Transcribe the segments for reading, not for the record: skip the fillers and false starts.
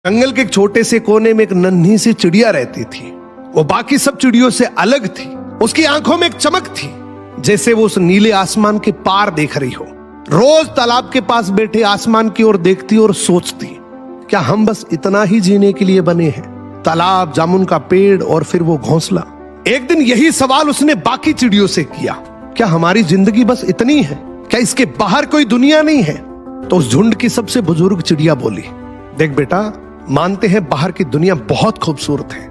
जंगल के एक छोटे से कोने में एक नन्ही सी चिड़िया रहती थी। वो बाकी सब चिड़ियों से अलग थी। उसकी आंखों में एक चमक थी, जैसे वो उस नीले आसमान के पार देख रही हो। रोज तालाब के पास बैठे आसमान की ओर देखती और सोचती, क्या हम बस इतना ही जीने के लिए बने हैं? तालाब, जामुन का पेड़ और फिर वो घोंसला। एक दिन यही सवाल उसने बाकी चिड़ियों से किया, क्या हमारी जिंदगी बस इतनी है? क्या इसके बाहर कोई दुनिया नहीं है? तो उस झुंड की सबसे बुजुर्ग चिड़िया बोली, देख बेटा, मानते हैं बाहर की दुनिया बहुत खूबसूरत है,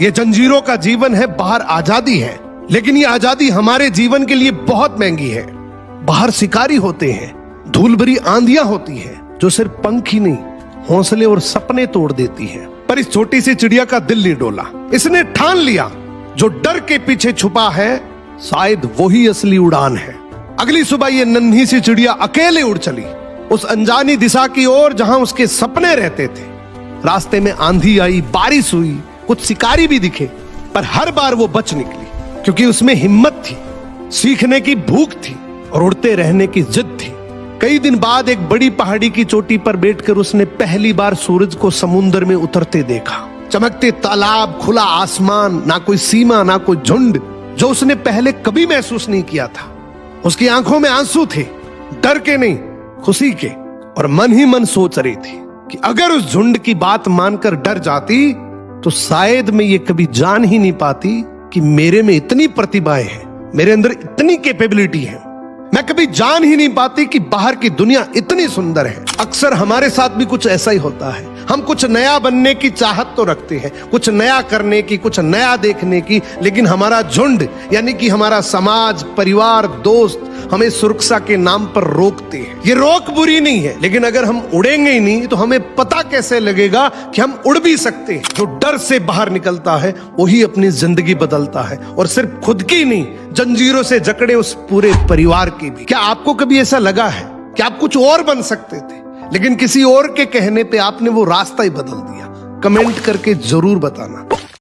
ये जंजीरों का जीवन है, बाहर आजादी है, लेकिन ये आजादी हमारे जीवन के लिए बहुत महंगी है। बाहर शिकारी होते हैं, धूल भरी आंधियां होती हैं जो सिर्फ पंख ही नहीं, हौसले और सपने तोड़ देती हैं। पर इस छोटी सी चिड़िया का दिल नहीं डोला। इसने ठान लिया, जो डर के पीछे छुपा है शायद वही असली उड़ान है। अगली सुबह ये नन्ही सी चिड़िया अकेले उड़ चली उस अनजानी दिशा की ओर जहां उसके सपने रहते थे। रास्ते में आंधी आई, बारिश हुई, कुछ शिकारी भी दिखे, पर हर बार वो बच निकली, क्योंकि उसमें हिम्मत थी, सीखने की भूख थी और उड़ते रहने की जिद थी। कई दिन बाद एक बड़ी पहाड़ी की चोटी पर बैठकर उसने पहली बार सूरज को समुद्र में उतरते देखा। चमकते तालाब, खुला आसमान, ना कोई सीमा, ना कोई झुंड, जो उसने पहले कभी महसूस नहीं किया था। उसकी आंखों में आंसू थे, डर के नहीं, खुशी के, और मन ही मन सोच रही थी कि अगर उस झुंड की बात मानकर डर जाती तो शायद मैं ये कभी जान ही नहीं पाती कि मेरे में इतनी प्रतिभाएं हैं, मेरे अंदर इतनी कैपेबिलिटी है। मैं कभी जान ही नहीं पाती कि बाहर की दुनिया इतनी सुंदर है। अक्सर हमारे साथ भी कुछ ऐसा ही होता है। हम कुछ नया बनने की चाहत तो रखते हैं, कुछ नया करने की, कुछ नया देखने की, लेकिन हमारा झुंड यानी कि हमारा समाज, परिवार, दोस्त हमें सुरक्षा के नाम पर रोकते हैं। ये रोक बुरी नहीं है, लेकिन अगर हम उड़ेंगे ही नहीं तो हमें पता कैसे लगेगा कि हम उड़ भी सकते हैं। जो डर से बाहर निकलता है वही अपनी जिंदगी बदलता है, और सिर्फ खुद की नहीं, जंजीरों से जकड़े उस पूरे परिवार की भी। क्या आपको कभी ऐसा लगा है कि आप कुछ और बन सकते थे, लेकिन किसी और के कहने पे आपने वो रास्ता ही बदल दिया? कमेंट करके जरूर बताना।